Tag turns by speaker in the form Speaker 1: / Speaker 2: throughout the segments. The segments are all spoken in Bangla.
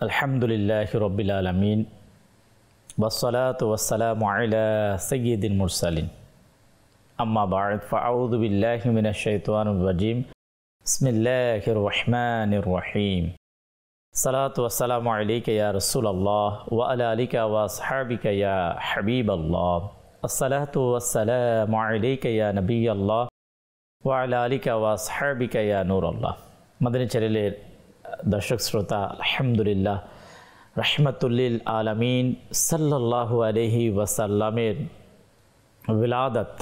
Speaker 1: আলহামদুলিল্লাহি রাব্বিল আলামিন ওয়াসসালাতু ওয়াসসালামু আলা সাইয়্যিদিল মুরসালিন আম্মা বা'দ ফাআউযু বিল্লাহি মিনাশ শাইতানির রাজীম বিসমিল্লাহির রহমানির রহিম সালাতু ওয়াসসালামু আলাইকা ইয়া রাসূলুল্লাহ ওয়া আলা আলিকা ওয়া আসহাবিকা ইয়া হাবিবাল্লাহ আসসালাতু ওয়াসসালামু আলাইকা ইয়া নবিয়াল্লাহ ওয়া আলা আলিকা ওয়া আসহাবিকা ইয়া নূরাল্লাহ। মাদানী চ্যানেলের দর্শক শ্রোতা, আলহামদুলিল্লাহ রাহমাতুল্লিল আলামিন সাল্লাল্লাহু আলাইহি ওয়াসাল্লামের বিলাদত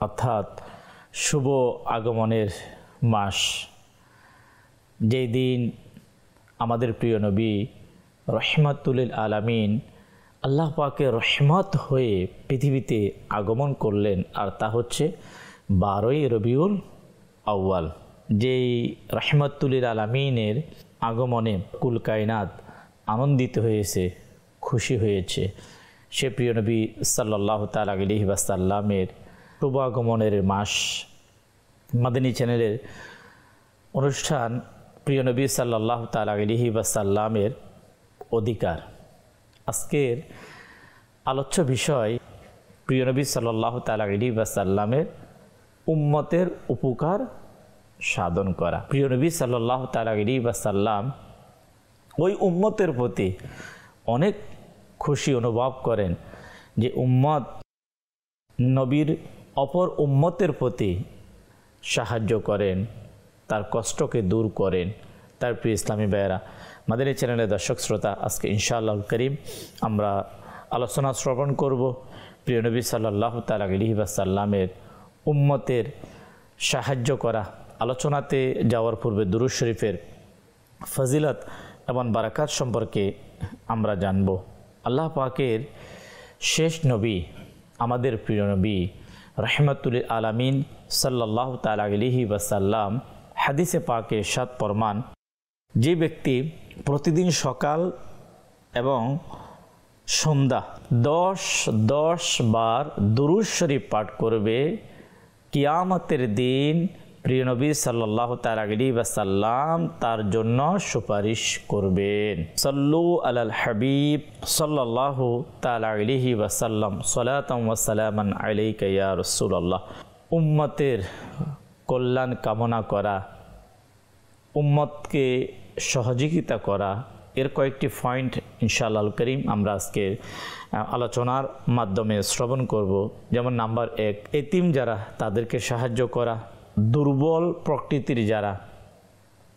Speaker 1: অর্থাৎ শুভ আগমনের মাস, যেই দিন আমাদের প্রিয় নবী রহমাতুল্লিল আলামিন আল্লাহ পাকের রহমত হয়ে পৃথিবীতে আগমন করলেন, আর তা হচ্ছে 12ই রবিউল আউয়াল। যেই রহমতুল্লিল আলামিনের আগমনে কুল কায়নাত আনন্দিত হয়েছে, খুশি হয়েছে। সে প্রিয় নবী সাল্লাল্লাহু তাআলা আলাইহি ওয়াসাল্লামের শুভ আগমনের মাস। মাদানী চ্যানেলের অনুষ্ঠান প্রিয় নবী সাল্লাল্লাহু তাআলা আলাইহি ওয়াসাল্লামের অধিকার। আজকের আলোচ্য বিষয় প্রিয় নবী সাল্লাল্লাহু তাআলা আলাইহি ওয়াসাল্লামের উম্মতের উপকার সাধন করা। প্রিয় নবী সাল্লাল্লাহু তাআলা আলাইহি ওয়াসাল্লাম ওই উম্মতের প্রতি অনেক খুশি অনুভব করেন যে উম্মত নবীর অপর উম্মতের প্রতি সাহায্য করেন, তার কষ্টকে দূর করেন। তার প্রিয় ইসলামী ভাইয়েরা, মাদানী চ্যানেলের দর্শক শ্রোতা, আজকে ইনশাআল্লাহ করিম আমরা আলোচনা শ্রবণ করব প্রিয় নবী সাল্লাল্লাহু তাআলা আলাইহি ওয়াসাল্লামের উম্মতের সাহায্য করা। আলোচনাতে যাওয়ার পূর্বে দুরূদ শরীফের ফজিলত এবং বারাকাত সম্পর্কে আমরা জানব। আল্লাহ পাকের শেষ নবী, আমাদের প্রিয় নবী রহমাতুল্লিল আলামিন সাল্লাল্লাহু তাআলা আলাইহি ওয়াসাল্লাম হাদিসে পাকে ইরশাদ ফরমান, যে ব্যক্তি প্রতিদিন সকাল এবং সন্ধ্যা 10 বার দুরূদ শরীফ পাঠ করবে, কিয়ামতের দিন প্রিয় নবী সাল্লাল্লাহু তাআলা আলাইহি ওয়াসাল্লাম তার জন্য সুপারিশ করবেন। সাল্লু আলাল হাবিব সাল্লাল্লাহু তাআলা আলাইহি ওয়াসাল্লাম সালাতাম ওয়া সালামান আলাইকা ইয়া রাসূলুল্লাহ। উম্মতের কল্যাণ কামনা করা, উম্মতকে সহযোগিতা করা, এর কয়েকটি পয়েন্ট ইনশাআল্লাহ করিম আমরা আজকে আলোচনার মাধ্যমে শ্রবণ করব। যেমন নাম্বার 1, এতিম যারা তাদেরকে সাহায্য করা, দুর্বল প্রকৃতির যারা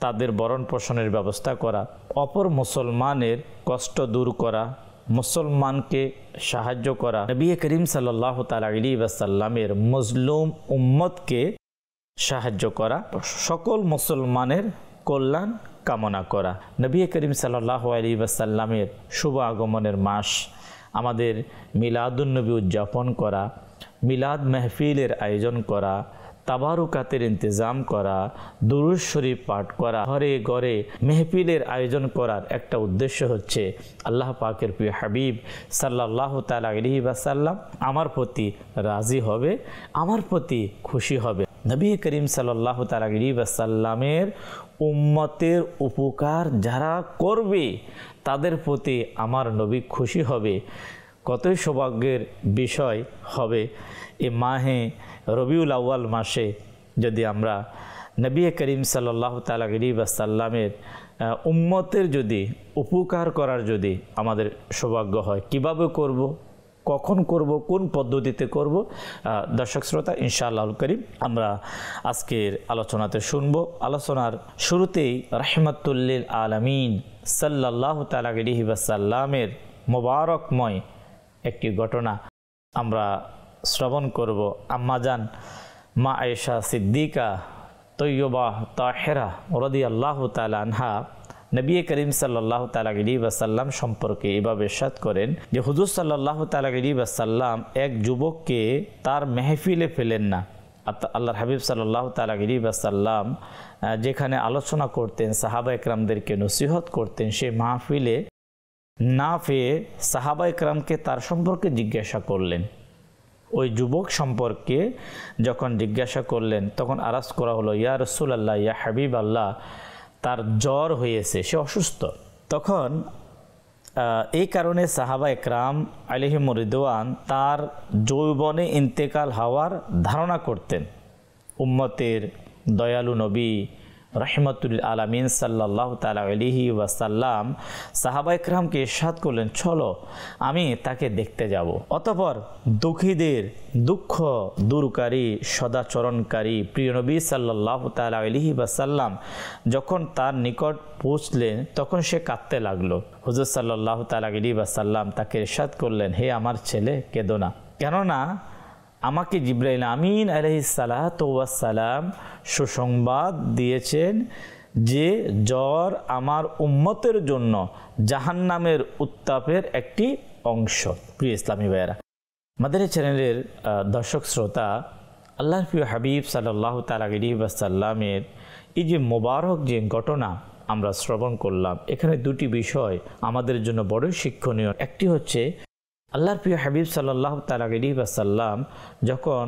Speaker 1: তাদের ভরণ পোষণের ব্যবস্থা করা, অপর মুসলমানের কষ্ট দূর করা, মুসলমানকে সাহায্য করা, নবী করিম সাল্লাল্লাহু তাআলা আলাইহি ওয়াসাল্লামের মজলুম উম্মতকে সাহায্য করা, সকল মুসলমানের কল্যাণ কামনা করা। নবী করিম সাল্লাল্লাহু আলাইহি ওয়াসাল্লামের শুভ আগমনের মাস, আমাদের মিলাদুন নবী উদযাপন করা, মিলাদ মাহফিলের আয়োজন করা, তাবারুকাতের ইন্তজাম করা, দুরূদ শরীফ পাঠ করা, ঘরে ঘরে মাহফিলের আয়োজন করার একটা উদ্দেশ্য হচ্ছে আল্লাহ পাকের প্রিয় হাবিব সাল্লাল্লাহু তাআলা আলাইহি ওয়াসাল্লাম আমার প্রতি রাজি হবে, আমার প্রতি খুশি হবে। নবী করিম সাল্লাল্লাহু তাআলা আলাইহি ওয়াসাল্লামের উম্মতের উপকার যারা করবে তাদের প্রতি আমার নবী খুশি হবে। কতই সৌভাগ্যের বিষয় হবে এই মাহে রবিউল আউয়াল মাসে যদি আমরা নবী করিম সাল্লাল্লাহু তাআলা আলাইহি ওয়াসাল্লামের উম্মতের যদি উপকার করার যদি আমাদের সৌভাগ্য হয়। কিভাবে করব, কখন করব, কোন পদ্ধতিতে করব, দর্শক শ্রোতা ইনশাআল্লাহ করিম আমরা আজকের আলোচনাতে শুনব। আলোচনার শুরুতেই রহমাতুল্লিল আলামিন সাল্লাল্লাহু তাআলা আলাইহি ওয়াসাল্লামের মোবারকময় একটি ঘটনা আমরা শ্রবণ করব। আম্মাজান মা আয়েশা সিদ্দিকা তৈয়বা তাহেরা রাদিয়াল্লাহু তাআলা আনহা নবী করিম সাল্লাল্লাহু তাআলা আলাইহি ওয়াসাল্লাম সম্পর্কে এভাবে ইরশাদ করেন যে হুজুর সাল্লাল্লাহু তাআলা আলাইহি ওয়াসাল্লাম এক যুবককে তার মেহফিলে ফেলেন না। আল্লাহর হাবিব সাল্লাল্লাহু তাআলা আলাইহি ওয়াসাল্লাম যেখানে আলোচনা করতেন, সাহাবা একরামদেরকে নসিহত করতেন, সেই মাহফিলে না পেয়ে সাহাবা একরামকে তার সম্পর্কে জিজ্ঞাসা করলেন। ওই যুবক সম্পর্কে যখন জিজ্ঞাসা করলেন তখন আরাজ করা হলো, ইয়া রাসূলুল্লাহ, ইয়া হাবিব আল্লাহ, তার জ্বর হয়েছে, সে অসুস্থ। তখন এই কারণে সাহাবা একরাম আলাইহিম রিদওয়ান তার যৌবনে ইন্তেকাল হওয়ার ধারণা করতেন। উম্মতের দয়ালু নবী রহমতুল আলামিন সাল্লাল্লাহু তাআলা আলাইহি ওয়াসাল্লাম সাহাবা একরামকে ইরশাদ করলেন, চলো আমি তাকে দেখতে যাব। অতঃপর দুঃখীদের দুঃখ দূরকারী সদাচরণকারী প্রিয় নবী সাল্লাল্লাহু তাআলা আলাইহি ওয়াসাল্লাম যখন তার নিকট পৌঁছলেন তখন সে কাঁদতে লাগলো। হুজুর সাল্লাল্লাহু তাআলা আলাইহি ওয়াসাল্লাম তাকে ইরশাদ করলেন, হে আমার ছেলে, কেঁদো না, কেননা আমাকে জিবরাইল আমিন আলাইহিস সালাতু ওয়াস সালাম সুসংবাদ দিয়েছেন যে জ্বর আমার উম্মতের জন্য জাহান্নামের উত্তাপের একটি অংশ। প্রিয় ইসলামী ভাইয়েরা, আমাদের চ্যানেলের দর্শক শ্রোতা, আল্লাহর প্রিয় হাবিব সাল্লাল্লাহু তাআলা আলাইহি ওয়াসাল্লামের এই যে মোবারক যে ঘটনা আমরা শ্রবণ করলাম, এখানে দুটি বিষয় আমাদের জন্য বড় শিক্ষণীয়। একটি হচ্ছে আল্লাহর প্রিয় হাবিব সাল্লাল্লাহু তাআলা আলাইহি ওয়াসাল্লাম যখন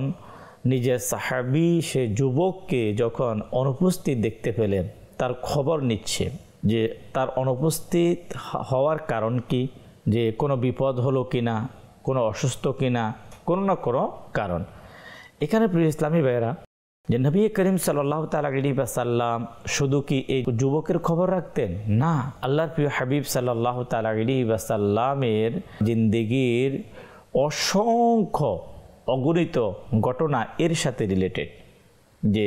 Speaker 1: নিজের সাহাবী সে যুবককে যখন অনুপস্থিত দেখতে পেলেন, তার খবর নিচ্ছে যে তার অনুপস্থিত হওয়ার কারণ কি, যে কোনো বিপদ হলো কিনা, কোনো অসুস্থ কিনা, কোনো না কোনো কারণ। এখানে প্রিয় ইসলামী ভাইয়েরা, যে নবী করিম সাল্লাল্লাহু তাআলা আলাইহি ওয়াসাল্লাম শুধু কি এই যুবকের খবর রাখতেন? না, আল্লাহর প্রিয় হাবিব সাল্লাল্লাহু তাআলা আলাইহি ওয়াসাল্লামের জিন্দেগির অসংখ্য অগণিত ঘটনা এর সাথে রিলেটেড, যে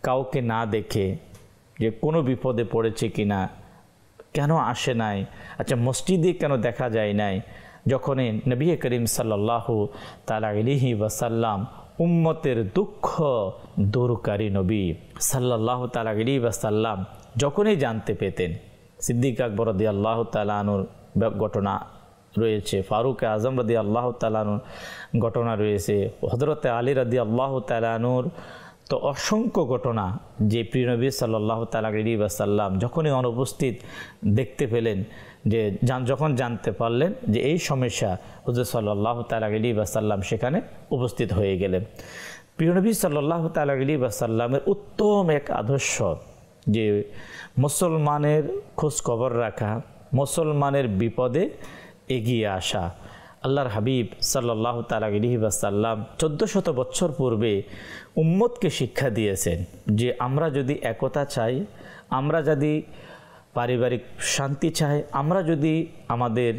Speaker 1: কাউকে না দেখে যে কোনো বিপদে পড়েছে কিনা, কেন আসে নাই, আচ্ছা মসজিদে কেন দেখা যায় নাই, যখনই নবী করিম সাল্লাল্লাহু তাআলা আলাইহি ওয়াসাল্লাম উম্মতের দুঃখ দূরকারী নবী সাল্লাল্লাহু তাআলা আলাইহি ওয়াসাল্লাম যখনই জানতে পেতেন, সিদ্দিক আকবর রাদিয়াল্লাহু তাআলা আনহুর ঘটনা রয়েছে, ফারুক আজম রাদিয়াল্লাহু তাআলা আনহুর ঘটনা রয়েছে, হযরত আলী রাদিয়াল্লাহু তাআলা আনহুর, তো অসংখ্য ঘটনা যে প্রিয় নবী সাল্লাল্লাহু তাআলা আলাইহি ওয়াসাল্লাম যখনই অনুপস্থিত দেখতে পেলেন, যে যখন জানতে পারলেন যে এই সমস্যা, হুজুর সাল্লাল্লাহু তাআলা আলাইহি ওয়াসাল্লাম সেখানে উপস্থিত হয়ে গেলেন। প্রিয় নবী সাল্লাল্লাহু তাআলা আলাইহি ওয়াসাল্লামের উত্তম এক আদর্শ যে মুসলমানের খোঁজ খবর রাখা, মুসলমানের বিপদে এগিয়ে আসা। আল্লাহর হাবিব সাল্লাল্লাহু তাআলা আলাইহি ওয়াসাল্লাম 1400 বছর পূর্বে উম্মতকে শিক্ষা দিয়েছেন যে আমরা যদি একতা চাই, আমরা যদি পারিবারিক শান্তি চাই, আমরা যদি আমাদের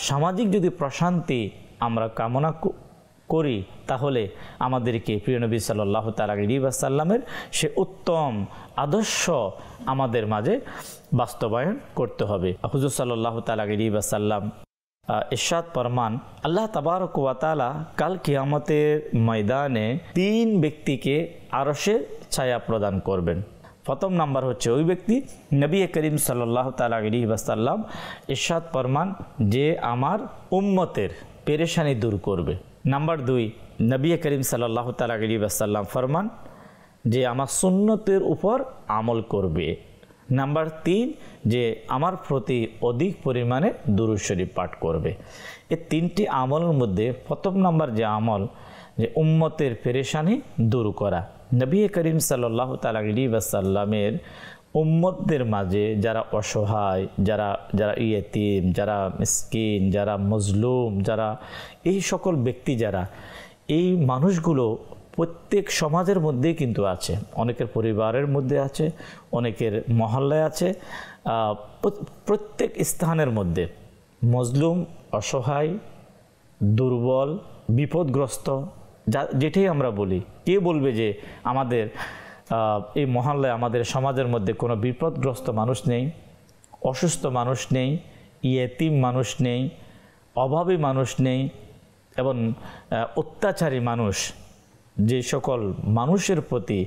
Speaker 1: সামাজিক যদি প্রশান্তি আমরা কামনা করি, তাহলে আমাদেরকে প্রিয় নবী সাল্লাল্লাহু তাআলা আলাইহি ওয়াসাল্লামের সে উত্তম আদর্শ আমাদের মাঝে বাস্তবায়ন করতে হবে। হুজুর সাল্লাল্লাহু তাআলা আলাইহি ওয়াসাল্লাম ইরশাদ ফরমান, আল্লাহ তাবারক ওয়া তাআলা কাল কিয়ামতের ময়দানে 3 ব্যক্তিকে আরশে ছায়া প্রদান করবেন। প্রথম নাম্বার হচ্ছে ওই ব্যক্তি নবী করিম সাল্লাল্লাহু তাআলা আলাইহি ওয়াসাল্লাম ইরশাদ ফরমান যে আমার উম্মতের পেরেশানি দূর করবে। নাম্বার 2 নবী করিম সাল্লাল্লাহু তাআলা আলাইহি ওয়াসাল্লাম ফরমান যে আমার সুন্নতের উপর আমল করবে। নাম্বার 3 যে আমার প্রতি অধিক পরিমাণে দুরূদ শরীফ পাঠ করবে। এই 3টি আমলের মধ্যে প্রথম নাম্বার যে আমল, যে উম্মতের পেরেশানি দূর করা। নবী করিম সাল্লাল্লাহু তাআলা আলাইহি ওয়াসাল্লামের উম্মতদের মাঝে যারা অসহায়, যারা ইয়েতিম, যারা মিসকিন, যারা মজলুম, যারা এই সকল ব্যক্তি, যারা এই মানুষগুলো প্রত্যেক সমাজের মধ্যেই কিন্তু আছে, অনেকের পরিবারের মধ্যে আছে, অনেকের মহল্লায় আছে, প্রত্যেক স্থানের মধ্যে মজলুম, অসহায়, দুর্বল, বিপদগ্রস্ত, যেটাই আমরা বলি। কে বলবে যে আমাদের এই মহল্লায়, আমাদের সমাজের মধ্যে কোনো বিপদগ্রস্ত মানুষ নেই, অসুস্থ মানুষ নেই, ইয়েতিম মানুষ নেই, অভাবী মানুষ নেই, এবং অত্যাচারী মানুষ, যে সকল মানুষের প্রতি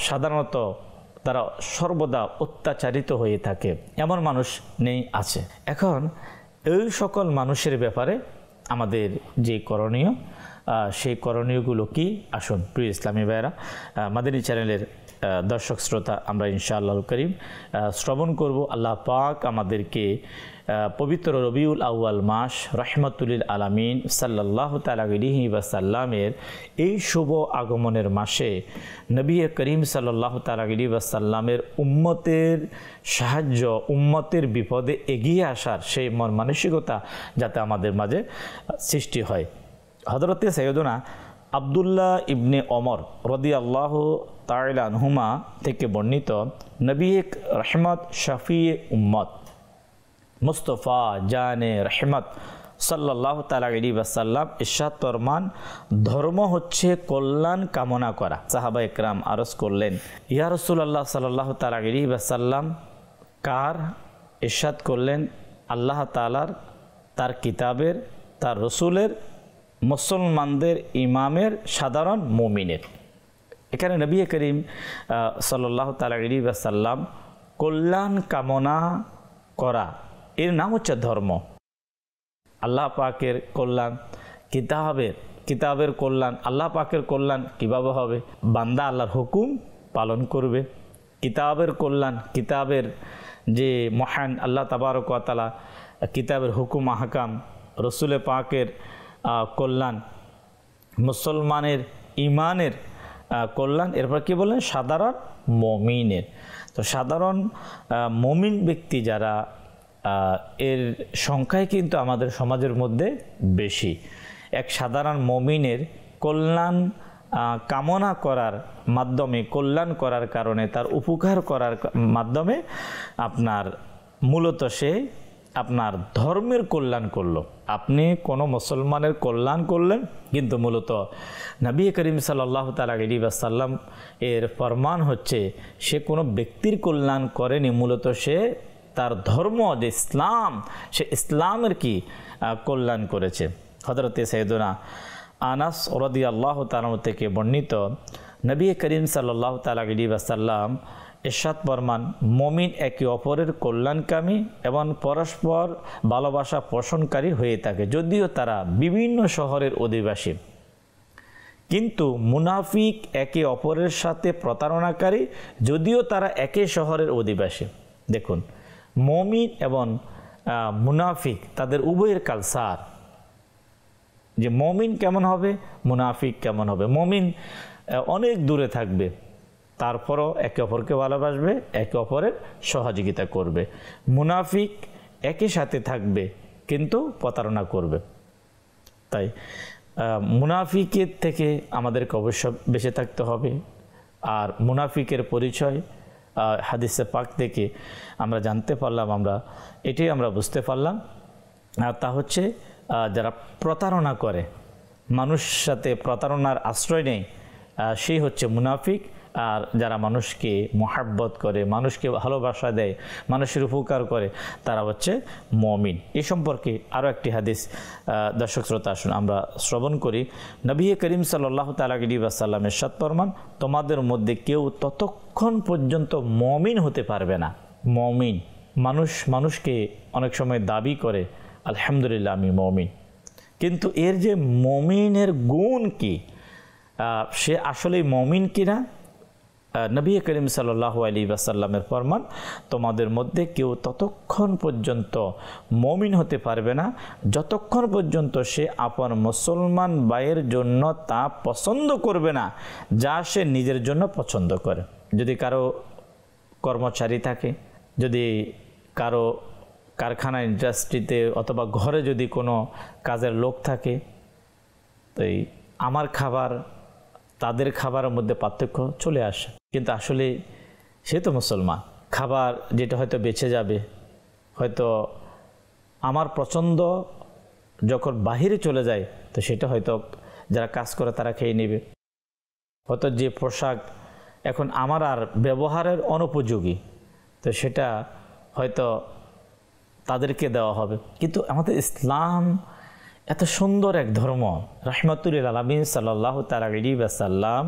Speaker 1: সাধারণত তারা সর্বদা অত্যাচারিত হয়ে থাকে, এমন মানুষ নেই, আছে। এখন এই সকল মানুষের ব্যাপারে আমাদের যে করণীয়, সেই করণীয়গুলো কি, আসুন প্রিয় ইসলামী ভাইয়েরা, মাদানী চ্যানেলের দর্শক শ্রোতা আমরা ইনশাআল্লাহুল করিম শ্রবণ করব। আল্লাহ পাক আমাদেরকে পবিত্র রবিউল আউয়াল মাস রহমাতুল আলামিন সাল্লাল্লাহু তাআলা আলাইহি ওয়াসাল্লামের এই শুভ আগমনের মাসে নবী করিম সাল্লাল্লাহু তাআলা আলাইহি ওয়াসাল্লামের উম্মতের সাহায্য, উম্মতের বিপদে এগিয়ে আসার সেই মন মানসিকতা যাতে আমাদের মাঝে সৃষ্টি হয়। হযরতে সাইয়্যিদুনা আব্দুল্লাহ ইবনে ওমর রাদিয়াল্লাহু তাআলা আনহুমা থেকে বর্ণিত, নবী রহমত শফি উম্মত মুস্তফা জানে রহমত সাল্লাল্লাহু তাআলা আলাইহি ওয়াসাল্লাম ইরশাদ ফরমান, ধর্ম হচ্ছে কল্যাণ কামনা করা। সাহাবা একরাম আরজ করলেন, ইয়া রাসূলুল্লাহ সাল্লাল্লাহু তাআলা আলাইহি ওয়াসাল্লাম কার? ইরশাদ করলেন, আল্লাহ তাআলার, তার কিতাবের, তার রসুলের, মুসলমানদের ইমামের, সাধারণ মুমিনের। এখানে নবী করিম সাল্লাল্লাহু তাআলা আলাইহি ওয়াসাল্লাম কল্যাণ কামনা করা, এর নাম হচ্ছে ধর্ম। আল্লাহ পাকের কল্যাণ, কিতাবের কল্যাণ, আল্লাহ পাকের কল্যাণ কিভাবে হবে? বান্দা আল্লাহর হুকুম পালন করবে। কিতাবের কল্যাণ, কিতাবের যে মহান আল্লাহ তাবারক ওয়া তাআলা কিতাবের হুকুম আহকাম, রসুল পাকের কল্যাণ, মুসলমানের ইমানের কল্যাণ। এরপর কি বললেন? সাধারণ মুমিনের। তো সাধারণ মুমিন ব্যক্তি যারা, এর সংখ্যায় কিন্তু আমাদের সমাজের মধ্যে বেশি। এক সাধারণ মুমিনের কল্যাণ কামনা করার মাধ্যমে, কল্যাণ করার কারণে, তার উপকার করার মাধ্যমে আপনার মূলত সে আপনার ধর্মের কল্যাণ করলো। আপনি কোনো মুসলমানের কল্যাণ করলেন, কিন্তু মূলত নবী করিম সাল্লাল্লাহু তাআলা আলাইহি ওয়াসাল্লাম এর ফরমান হচ্ছে সে কোনো ব্যক্তির কল্যাণ করেনি, মূলত সে তার ধর্ম যে ইসলাম, সে ইসলামের কি কল্যাণ করেছে। হযরতে সাইয়্যিদুনা আনাস রাদিয়াল্লাহু তাআলা থেকে বর্ণিত, নবী করিম সাল্লাল্লাহু তাআলা আলাইহি ওয়াসাল্লাম ইরশাদ ফরমান, মুমিন একে অপরের কল্যাণকামী এবং পরস্পর ভালোবাসা পোষণকারী হয়ে থাকে, যদিও তারা বিভিন্ন শহরের অধিবাসী। কিন্তু মুনাফিক একে অপরের সাথে প্রতারণাকারী, যদিও তারা একই শহরের অধিবাসী। দেখুন, মুমিন এবং মুনাফিক তাদের উভয়ের কালচার, যে মুমিন কেমন হবে, মুনাফিক কেমন হবে। মুমিন অনেক দূরে থাকবে, তারপরও একে অপরকে ভালোবাসবে, একে অপরের সহযোগিতা করবে। মুনাফিক একই সাথে থাকবে কিন্তু প্রতারণা করবে। তাই মুনাফিকের থেকে আমাদেরকে অবশ্য বেঁচে থাকতে হবে। আর মুনাফিকের পরিচয় হাদিসে পাক থেকে আমরা জানতে পারলাম, এটাই আমরা বুঝতে পারলাম, তা হচ্ছে যারা প্রতারণা করে, মানুষ সাথে প্রতারণার আশ্রয় নেই, সেই হচ্ছে মুনাফিক। আর যারা মানুষকে মহাব্বত করে, মানুষকে ভালোবাসা দেয়, মানুষের উপকার করে, তারা হচ্ছে মুমিন। এই সম্পর্কে আরও একটি হাদিস দর্শক শ্রোতা আসুন আমরা শ্রবণ করি। নবী করিম সাল্লাল্লাহু তাআলা আলাইহি ওয়াসাল্লাম ইরশাদ ফরমান, তোমাদের মধ্যে কেউ ততক্ষণ পর্যন্ত মুমিন হতে পারবে না। মুমিন, মানুষকে অনেক সময় দাবি করে আলহামদুলিল্লাহ আমি মুমিন, কিন্তু এর যে মুমিনের গুণ কি, সে আসলেই মুমিন কিনা? নবী করিম সাল্লাল্লাহু আলাইহি ওয়াসাল্লামের ফরমান, তোমাদের মধ্যে কেউ ততক্ষণ পর্যন্ত মুমিন হতে পারবে না যতক্ষণ পর্যন্ত সে আপন মুসলমান ভাইয়ের জন্য তা পছন্দ করবে না যা সে নিজের জন্য পছন্দ করে। যদি কারো কর্মচারী থাকে, যদি কারো কারখানা ইন্ডাস্ট্রিতে অথবা ঘরে যদি কোনো কাজের লোক থাকে, তো আমার খাবার তাদের খাবারের মধ্যে পার্থক্য চলে আসে। কিন্তু আসলে সে তো মুসলমান, খাবার যেটা হয়তো বেঁচে যাবে, হয়তো আমার পছন্দ যখন বাহিরে চলে যায়, তো সেটা হয়তো যারা কাজ করে তারা খেয়ে নেবে। হয়তো যে পোশাক এখন আমার আর ব্যবহারের অনুপযোগী, তো সেটা হয়তো তাদেরকে দেওয়া হবে। কিন্তু আমাদের ইসলাম এত সুন্দর এক ধর্ম, রাহমাতুল লিল আলামিন সাল্লাল্লাহু তাআলা আলাইহি ওয়াসাল্লাম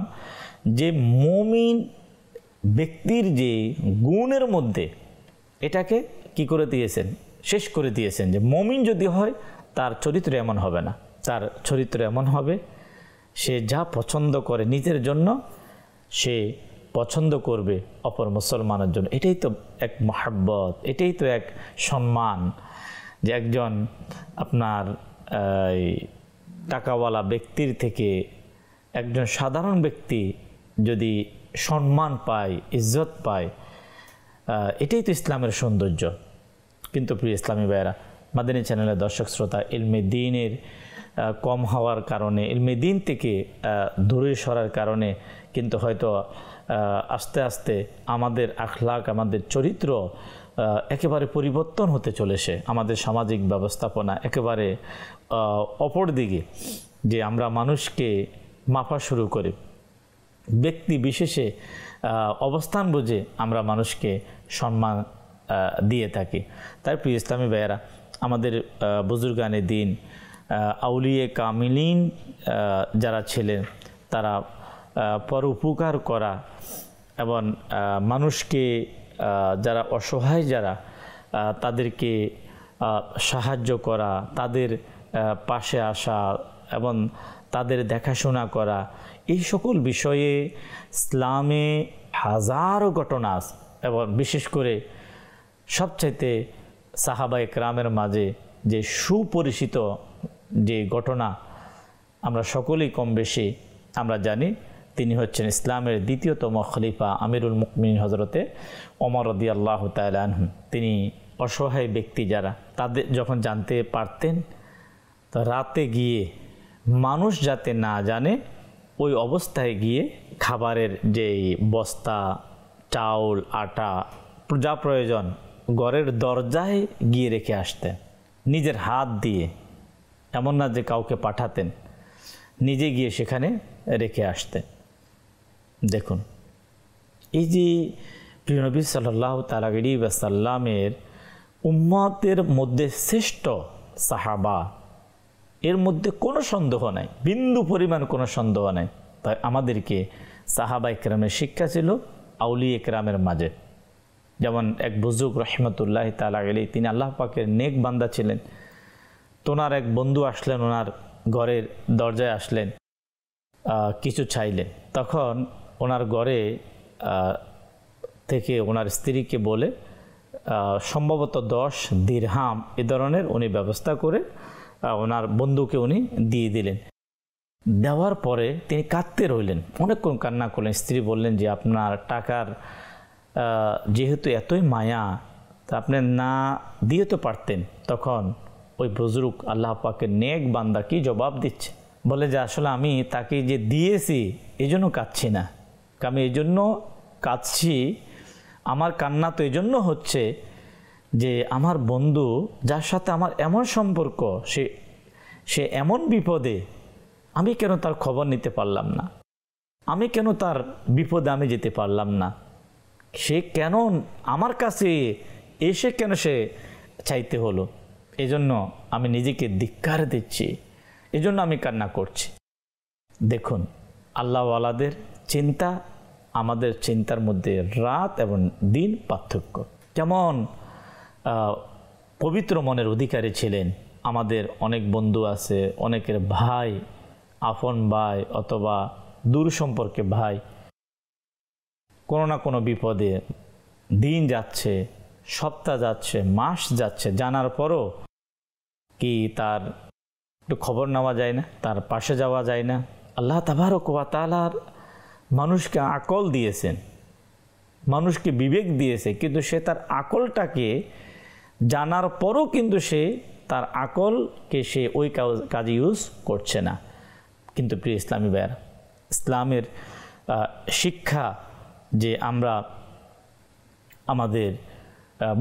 Speaker 1: যে মুমিন ব্যক্তির যে গুণের মধ্যে এটাকে কি করে দিয়েছেন, শেষ করে দিয়েছেন, যে মুমিন যদি হয় তার চরিত্র এমন হবে না, তার চরিত্র এমন হবে সে যা পছন্দ করে নিজের জন্য সে পছন্দ করবে অপর মুসলমানের জন্য। এটাই তো এক মহব্বত, এটাই তো এক সম্মান, যে একজন আপনার টাকাওয়ালা ব্যক্তির থেকে একজন সাধারণ ব্যক্তি যদি সম্মান পায়, ইজ্জত পায়, এটাই তো ইসলামের সৌন্দর্য। কিন্তু প্রিয় ইসলামী ভাইয়েরা, মাদানী চ্যানেলের দর্শক শ্রোতা, ইলমে দ্বীনের কম হওয়ার কারণে, ইলমে দ্বীন থেকে দূরে সরার কারণে কিন্তু হয়তো আস্তে আস্তে আমাদের আখলাক, আমাদের চরিত্র একেবারে পরিবর্তন হতে চলেছে। আমাদের সামাজিক ব্যবস্থাপনা একেবারে অপর দিকে, যে আমরা মানুষকে মাপা শুরু করি, ব্যক্তি বিশেষে অবস্থান বুঝে আমরা মানুষকে সম্মান দিয়ে থাকি। তাই প্রিয় ইসলামী ভাইয়েরা, আমাদের বুজুর্গানে দ্বীন, আউলিয়ে কামিলিন যারা ছিলেন, তারা পরোপকার করা এবং মানুষকে, যারা অসহায়, যারা তাদেরকে সাহায্য করা, তাদের পাশে আসা এবং তাদের দেখাশোনা করা, এই সকল বিষয়ে ইসলামে হাজারো ঘটনা আছে। এবং বিশেষ করে সবচাইতে সাহাবায়ে কেরামের মাঝে যে সুপরিচিত যে ঘটনা আমরা সকলেই কম বেশি আমরা জানি, তিনি হচ্ছেন ইসলামের দ্বিতীয়তম খলিফা আমিরুল মুমিনিন হজরতে ওমর রাদিয়াল্লাহু তাআলা আনহু। তিনি অসহায় ব্যক্তি যারা, তাদের যখন জানতে পারতেন, তো রাতে গিয়ে মানুষ যাতে না জানে ওই অবস্থায় গিয়ে খাবারের যেই বস্তা, চাউল, আটা, যা প্রয়োজন ঘরের দরজায় গিয়ে রেখে আসতেন নিজের হাত দিয়ে। এমন না যে কাউকে পাঠাতেন, নিজে গিয়ে সেখানে রেখে আসতেন। দেখুন, এই যে প্রিয় নবী সাল্লাল্লাহু তাআলা আলাইহি ওয়াসাল্লামের উম্মতের মধ্যে শ্রেষ্ঠ সাহাবা, এর মধ্যে কোনো সন্দেহ নাই, বিন্দু পরিমাণ কোনো সন্দেহ নাই। তাই আমাদেরকে সাহাবায়ে কেরামের শিক্ষা ছিল আউলিয়ে কেরামের মাঝে। যেমন এক বুজুর্গ রহমতুল্লাহি তাআলা আলাইহি, তিনি আল্লাহ পাকের নেক বান্দা ছিলেন। তো ওনার এক বন্ধু আসলেন, ওনার ঘরের দরজায় আসলেন, কিছু চাইলেন। তখন ওনার ঘরে থেকে ওনার স্ত্রীকে বলে সম্ভবত 10 দিরহাম এ ধরনের উনি ব্যবস্থা করে ওনার বন্ধুকে উনি দিয়ে দিলেন। দেওয়ার পরে তিনি কাঁদতে রইলেন, অনেকক্ষণ কান্না করলেন। স্ত্রী বললেন যে আপনার টাকার যেহেতু এতই মায়া, তা আপনি না দিয়ে তো পারতেন। তখন ওই বুজুর্গ আল্লাহ পাকের নেক বান্দা কি জবাব দিচ্ছে, বলে যে আসলে আমি তাকে যে দিয়েছি এই জন্য কাঁদছি না, আমি এই জন্য কাঁদছি, আমার কান্না তো এই জন্য হচ্ছে যে আমার বন্ধু যার সাথে আমার এমন সম্পর্ক, সে এমন বিপদে, আমি কেন তার খবর নিতে পারলাম না, আমি কেন তার বিপদে আমি যেতে পারলাম না, সে কেন আমার কাছে এসে কেন সে চাইতে হলো, এজন্য আমি নিজেকে ধিক্কার দিচ্ছি, এজন্য আমি কান্না করছি। দেখুন, আল্লাহওয়ালাদের চিন্তা আমাদের চিন্তার মধ্যে রাত এবং দিন পার্থক্য। যেমন পবিত্র মনের অধিকারী ছিলেন আমাদের অনেক বন্ধু আছে, অনেকের ভাই, আপন ভাই অথবা দূর সম্পর্কে ভাই, কোনো না কোনো বিপদে দিন যাচ্ছে, সপ্তাহ যাচ্ছে, মাস যাচ্ছে, জানার পরও কি তার একটু খবর নেওয়া যায় না, তার পাশে যাওয়া যায় না। আল্লাহ তাবারক ওয়া তাআলার মানুষকে আকল দিয়েছেন, মানুষকে বিবেক দিয়েছে, কিন্তু সে তার আকলটাকে জানার পরও কিন্তু সে তার আকলকে সে ওই কাজে ইউজ করছে না। কিন্তু প্রিয় ইসলামী ভাইয়েরা, ইসলামের শিক্ষা যে আমরা আমাদের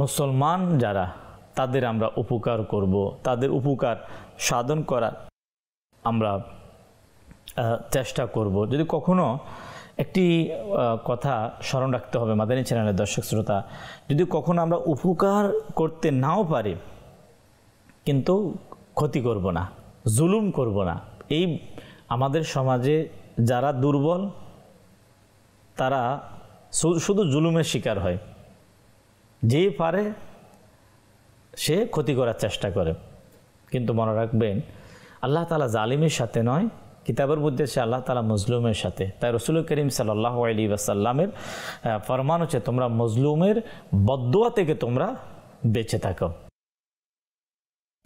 Speaker 1: মুসলমান যারা, তাদের আমরা উপকার করব, তাদের উপকার সাধন করার আমরা চেষ্টা করব। যদি কখনো একটি কথা স্মরণ রাখতে হবে মাদানী চ্যানেলের দর্শক শ্রোতা, যদি কখনো আমরা উপকার করতে নাও পারি, কিন্তু ক্ষতি করব না, জুলুম করব না। এই আমাদের সমাজে যারা দুর্বল তারা শুধু জুলুমের শিকার হয়, যে পারে সে ক্ষতি করার চেষ্টা করে। কিন্তু মনে রাখবেন, আল্লাহ তাআলা জালিমের সাথে নয়, কিতাবের মধ্যে সে আল্লাহ তাআলা মজলুমের সাথে। তাই রাসূল করিম সাল্লাল্লাহু আলাইহি ওয়াসাল্লামের ফরমান হচ্ছে তোমরা মজলুমের বদদুয়া থেকে তোমরা বেঁচে থাকো।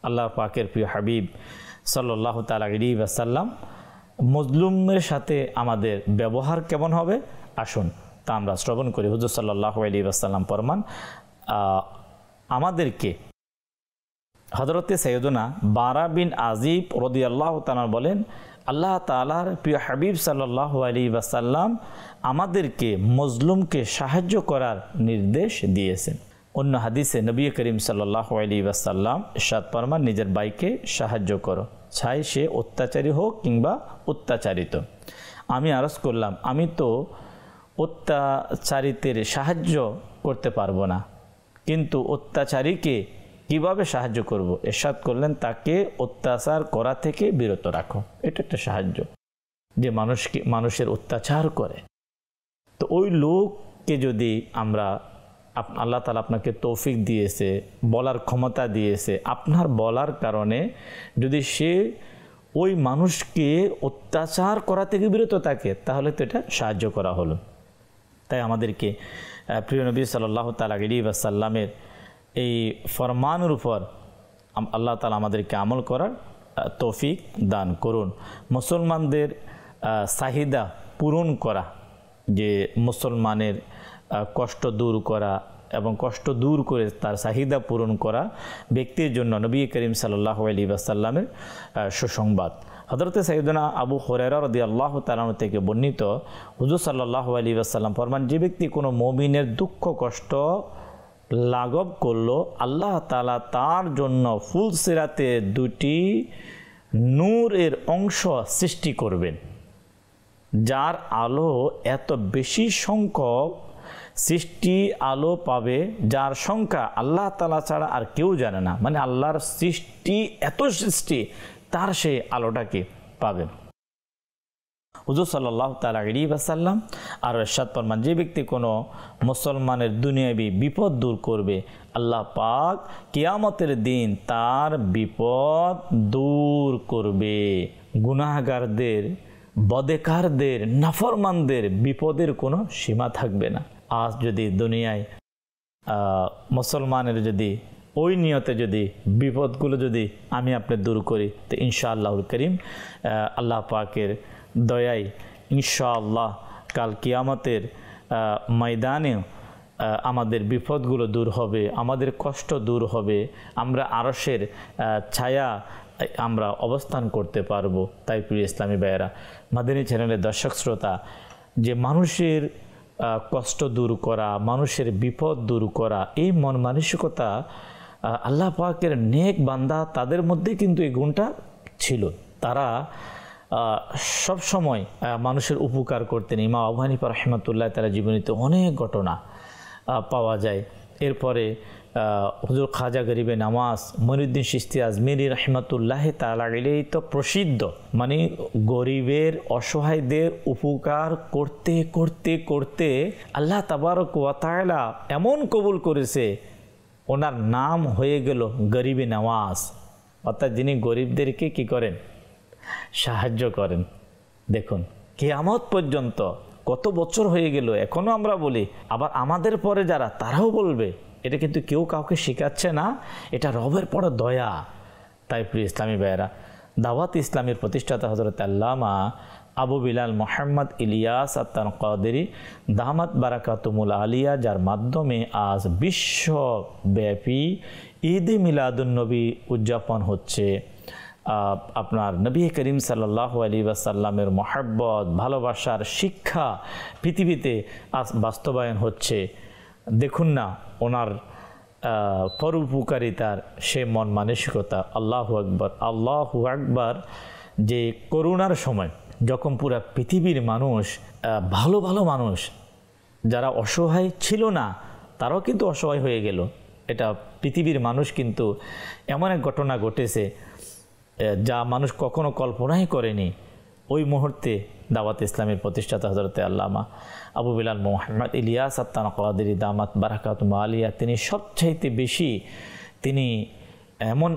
Speaker 1: আল্লাহ পাকের প্রিয় হাবিব সাল্লাল্লাহু তাআলা আলাইহি ওয়াসাল্লাম মজলুমের সাথে আমাদের ব্যবহার কেমন হবে আসুন তা আমরা শ্রবণ করি। হুজুর সাল্লাল্লাহু আলাইহি ওয়াসাল্লাম ফরমান আমাদেরকে হযরতে সাইয়্যিদুনা বারা বিন আজিব রাদিয়াল্লাহু তাআলা বলেন আল্লাহ তাআলার প্রিয় হাবিব সাল্লাল্লাহু আলাইহি ওয়াসাল্লাম আমাদেরকে মজলুমকে সাহায্য করার নির্দেশ দিয়েছেন। অন্য হাদিসে নবী করিম সাল্লাল্লাহু আলাইহি ওয়াসাল্লাম ইরশাদ ফরমান নিজের ভাইকে সাহায্য করো, চাই সে অত্যাচারী হোক কিংবা অত্যাচারিত। আমি আরজ করলাম আমি তো অত্যাচারিতের সাহায্য করতে পারবো না, কিন্তু অত্যাচারীকে কিভাবে সাহায্য করব? ইরশাদ করলেন তাকে অত্যাচার করা থেকে বিরত রাখো। এটা একটা সাহায্য, যে মানুষের অত্যাচার করে। তো ওই লোককে যদি আমরা আল্লাহ তাআলা আপনাকে তৌফিক দিয়েছে, বলার ক্ষমতা দিয়েছে, আপনার বলার কারণে যদি সে ওই মানুষকে অত্যাচার করা থেকে বিরত থাকে তাহলে তো এটা সাহায্য করা হলো। তাই আমাদেরকে প্রিয় নবী সাল্লাল্লাহু তাআলা আলাইহি ওয়াসাল্লামের এই ফরমানের উপর আল্লাহ তাআলা আমাদেরকে আমল করার তৌফিক দান করুন। মুসলমানদের চাহিদা পূরণ করা, যে মুসলমানের কষ্ট দূর করা এবং কষ্ট দূর করে তার চাহিদা পূরণ করা ব্যক্তির জন্য নবী করিম সাল্লাল্লাহু আলাইহি ওয়াসাল্লামের সুসংবাদ। হযরতে সাইয়্যিদুনা আবু হুরায়রা রাদিয়াল্লাহু তাআলা থেকে বর্ণিত হুজুর সাল্লাল্লাহু আলাইহি ওয়াসাল্লাম ফরমান যে ব্যক্তি কোনো মুমিনের দুঃখ কষ্ট লাঘব করলো আল্লাহ তাআলা তার জন্য ফুলসিরাতে দুটি নূরের অংশ সৃষ্টি করবেন, যার আলো এত বেশি সংখ্যক সৃষ্টি আলো পাবে যার সংখ্যা আল্লাহ তাআলা ছাড়া আর কেউ জানে না। মানে আল্লাহর সৃষ্টি এত সৃষ্টি তার সেই আলোটাকে পাবেন। হুজুর সাল্লাল্লাহু তাআলা আলাইহি ওয়াসাল্লাম আর ইরশাদ ফরমান যে ব্যক্তি কোনো মুসলমানের দুনিয়াবি বিপদ দূর করবে আল্লাহ পাক কিয়ামতের দিন তার বিপদ দূর করবে। গুনাহগারদের, বদেকারদের, নাফরমানদের বিপদের কোনো সীমা থাকবে না। আজ যদি দুনিয়ায় মুসলমানের যদি ওই নিয়তে যদি বিপদগুলো যদি আমি আপনি দূর করি তো ইনশাআল্লাহুল করিম আল্লাহ পাকের দয়ায় ইনশাআল্লাহ কাল কিয়ামতের ময়দানেও আমাদের বিপদগুলো দূর হবে, আমাদের কষ্ট দূর হবে, আমরা আরশের ছায়া আমরা অবস্থান করতে পারবো। তাই প্রিয় ইসলামী ভাইয়েরা, মাদানী চ্যানেলের দর্শক শ্রোতা, যে মানুষের কষ্ট দূর করা, মানুষের বিপদ দূর করা, এই মন মানসিকতা আল্লাহ পাকের নেক বান্দা তাদের মধ্যে কিন্তু এই গুণটা ছিল। তারা সব সময় মানুষের উপকার করতেন। ইমাম আবু হানিফা রাহিমাতুল্লাহ তাআলা জীবনীতে অনেক ঘটনা পাওয়া যায়। এরপরে হুজুর খাজা গরিবে নামাজ মঈনুদ্দিন চিশতি আজমিরি রাহিমাতুল্লাহ তাআলা আলাইহি তো প্রসিদ্ধ, মানে গরিবের অসহায়দের উপকার করতে করতে করতে আল্লাহ তাবারক ওয়া তাআলা এমন কবুল করেছে ওনার নাম হয়ে গেল গরিবে নামাজ, অর্থাৎ যিনি গরিবদেরকে কি করেন, সাহায্য করেন। দেখুন কিয়ামত পর্যন্ত কত বছর হয়ে গেল এখনও আমরা বলি, আবার আমাদের পরে যারা তারাও বলবে। এটা কিন্তু কেউ কাউকে শেখাচ্ছে না, এটা রবের বড় দয়া। তাই প্রিয় ইসলামী ভাইয়েরা, দাওয়াত ইসলামের প্রতিষ্ঠাতা হযরত আল্লামা আবু বিলাল মুহাম্মদ ইলিয়াস আত-তানকাদেরী দামাত বারাকাতুমুল আলিয়া, যার মাধ্যমে আজ বিশ্বব্যাপী ঈদে মিলাদুন্নবী উদযাপন হচ্ছে। আপনার নবী করিম সাল্লাল্লাহু আলাইহি ওয়াসাল্লামের মহব্বত, ভালোবাসার শিক্ষা পৃথিবীতে আজ বাস্তবায়ন হচ্ছে। দেখুন না ওনার পরোপকারিতার সে মন মানসিকতা। আল্লাহু আকবার, আল্লাহু আকবার। যে করোনার সময় যখন পুরা পৃথিবীর মানুষ, ভালো ভালো মানুষ যারা অসহায় ছিল না তারাও কিন্তু অসহায় হয়ে গেল। এটা পৃথিবীর মানুষ কিন্তু এমন এক ঘটনা ঘটেছে যা মানুষ কখনো কল্পনাই করেনি। ওই মুহূর্তে দাওয়াত ইসলামের প্রতিষ্ঠাতা হযরত আল্লামা আবু বিলাল মুহাম্মদ ইলিয়াস আত-তানকাদেরী দামাত বারাকাতুমুল আলিয়া, তিনি সবচাইতে বেশি তিনি এমন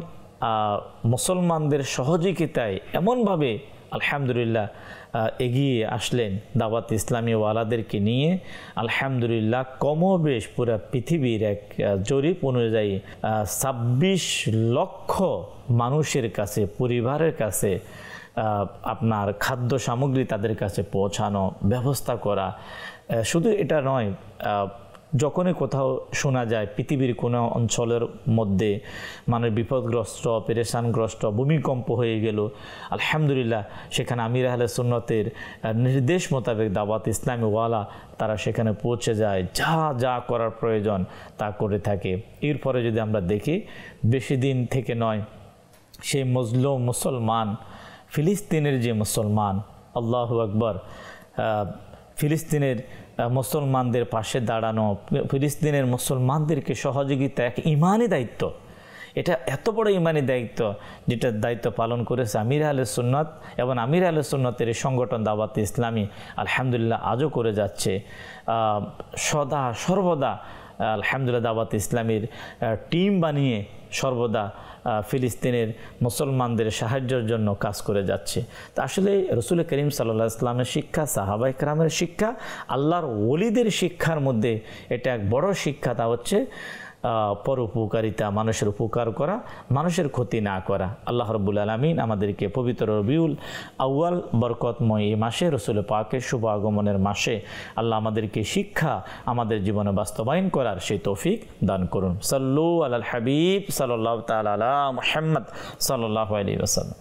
Speaker 1: মুসলমানদের সহযোগিতায় এমনভাবে আলহামদুলিল্লাহ এগিয়ে আসলেন দাওয়াত ইসলামী ওয়ালাদেরকে নিয়ে। আলহামদুলিল্লাহ কমবেশ পুরো পৃথিবীর এক জরিপ অনুযায়ী 26 লক্ষ মানুষের কাছে, পরিবারের কাছে আপনার খাদ্য সামগ্রী তাদের কাছে পৌঁছানো, ব্যবস্থা করা। শুধু এটা নয়, যখনই কোথাও শোনা যায় পৃথিবীর কোনো অঞ্চলের মধ্যে মানুষ বিপদগ্রস্ত, পেরেশানগ্রস্ত, ভূমিকম্প হয়ে গেল, আলহামদুলিল্লাহ সেখানে আমির আহলে সুন্নতের নির্দেশ মোতাবেক দাওয়াত ইসলামী ওয়ালা তারা সেখানে পৌঁছে যায়, যা যা করার প্রয়োজন তা করে থাকে। এরপরে যদি আমরা দেখি, বেশি দিন থেকে নয়, সেই মজলুম মুসলমান ফিলিস্তিনের যে মুসলমান, আল্লাহু আকবার, ফিলিস্তিনের মুসলমানদের পাশে দাঁড়ানো, ফিলিস্তিনের মুসলমানদেরকে সহযোগিতা এক ইমানি দায়িত্ব। এটা এত বড় ইমানি দায়িত্ব, যেটা দায়িত্ব পালন করেছে আমির আহলে সুন্নাত এবং আমির আহলে সুন্নাতের এই সংগঠন দাওয়াত ইসলামী আলহামদুলিল্লাহ আজও করে যাচ্ছে। সদা সর্বদা আলহামদুলিল্লাহ দাওয়াত ইসলামীর টিম বানিয়ে সর্বদা ফিলিস্তিনের মুসলমানদের সাহায্যের জন্য কাজ করে যাচ্ছে। তা আসলে রসুল করিম সাল্লাল্লাহু আলাইহি ওয়াসাল্লামের শিক্ষা, সাহাবা ইকরামের শিক্ষা, আল্লাহর ওলিদের শিক্ষার মধ্যে এটা এক বড় শিক্ষা। তা হচ্ছে পরোপকারিতা, মানুষের উপকার করা, মানুষের ক্ষতি না করা। আল্লাহ রাব্বুল আলামিন আমাদেরকে পবিত্র রবিউল আউয়াল বরকতময় এই মাসে, রসুল পাকের শুভ আগমনের মাসে আল্লাহ আমাদেরকে শিক্ষা আমাদের জীবনে বাস্তবায়ন করার সেই তৌফিক দান করুন। সাল্লু আলাল হাবিব সাল্লাল্লাহু তাআলা আলা মুহাম্মদ সাল্লাল্লাহু আলাইহি ওয়াসাল্লাম।